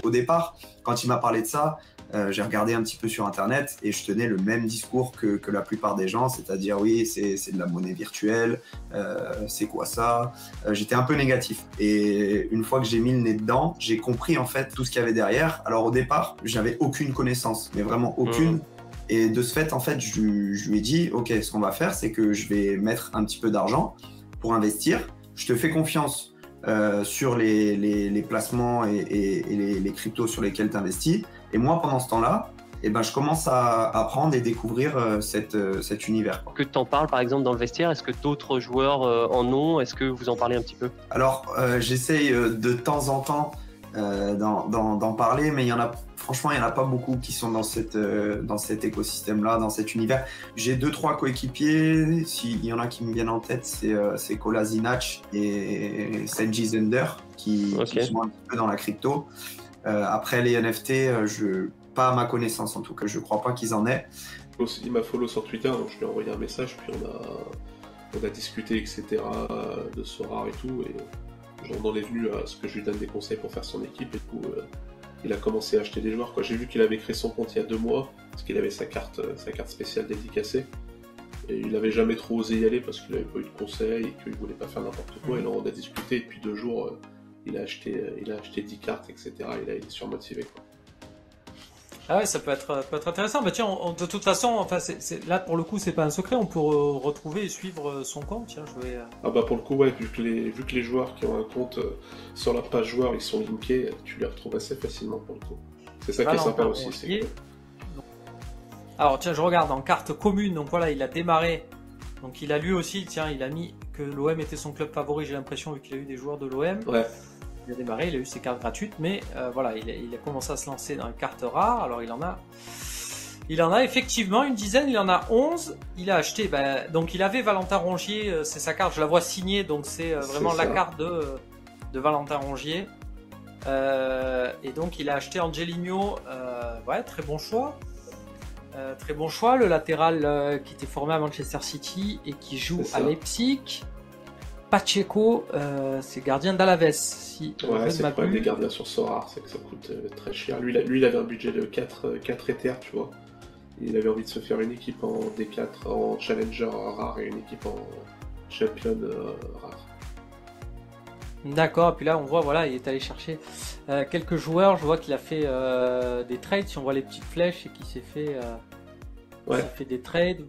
au départ, quand il m'a parlé de ça, j'ai regardé un petit peu sur Internet et je tenais le même discours que la plupart des gens, c'est-à-dire oui, c'est de la monnaie virtuelle, c'est quoi ça? J'étais un peu négatif. Et une fois que j'ai mis le nez dedans, j'ai compris en fait tout ce qu'il y avait derrière. Alors au départ, j'avais aucune connaissance, mais vraiment aucune. Et de ce fait, en fait, je lui ai dit, ok, ce qu'on va faire, c'est que je vais mettre un petit peu d'argent pour investir. Je te fais confiance sur les placements et les cryptos sur lesquels tu investis. Et moi, pendant ce temps-là, eh ben, je commence à apprendre et découvrir cet univers. Que tu en parles, par exemple, dans le vestiaire, est-ce que d'autres joueurs en ont? Est-ce que vous en parlez un petit peu? Alors, j'essaye de temps en temps d'en parler, mais franchement, il n'y en a pas beaucoup qui sont dans cet écosystème-là, dans cet univers. J'ai 2-3 coéquipiers, s'il y en a qui me viennent en tête, c'est Kolasinac et Senji Zender qui sont un petit peu dans la crypto. Après les NFT, pas à ma connaissance en tout cas, je crois pas qu'ils en aient. Il m'a follow sur Twitter, donc je lui ai envoyé un message, puis on a discuté, etc. de Sorare et tout, et on en est venu à ce que je lui donne des conseils pour faire son équipe, et du coup, il a commencé à acheter des joueurs, quoi. J'ai vu qu'il avait créé son compte il y a 2 mois, parce qu'il avait sa carte spéciale dédicacée, et il avait jamais trop osé y aller parce qu'il avait pas eu de conseils et qu'il voulait pas faire n'importe quoi, et là on a discuté, et depuis 2 jours, il a acheté 10 cartes, etc. Et là il est surmotivé, quoi. Ah ouais, ça peut être intéressant. Bah tiens, de toute façon, enfin, là pour le coup, c'est pas un secret. On peut retrouver et suivre son compte. Tiens, je vais. Ah bah pour le coup, ouais, vu que les joueurs qui ont un compte sur la page joueur, ils sont linkés, tu les retrouves assez facilement pour le coup. C'est ça qui est sympa aussi. C'est cool. Alors tiens, je regarde en carte commune. Donc voilà, il a démarré. Donc il a lui aussi, tiens, il a mis que l'OM était son club favori. J'ai l'impression vu qu'il a eu des joueurs de l'OM. Ouais. Il a démarré, il a eu ses cartes gratuites, mais voilà, il a commencé à se lancer dans les cartes rares. Alors il en a effectivement une dizaine, il en a 11. Il a acheté, donc il avait Valentin Rongier, c'est sa carte, je la vois signée, donc c'est vraiment la carte de Valentin Rongier. Et donc il a acheté Angelino, ouais, très bon choix. Très bon choix, le latéral qui était formé à Manchester City et qui joue à Leipzig. Pacheco, c'est gardien d'Alaves. Ouais, c'est le problème des gardiens sur Sorare, c'est que ça coûte très cher. Lui, il avait un budget de 4 Ethers, tu vois. Il avait envie de se faire une équipe en D4, en Challenger rare et une équipe en Champion rare. D'accord, et puis là on voit, voilà, il est allé chercher quelques joueurs. Je vois qu'il a fait des trades, si on voit les petites flèches, et qu'il s'est fait, fait des trades.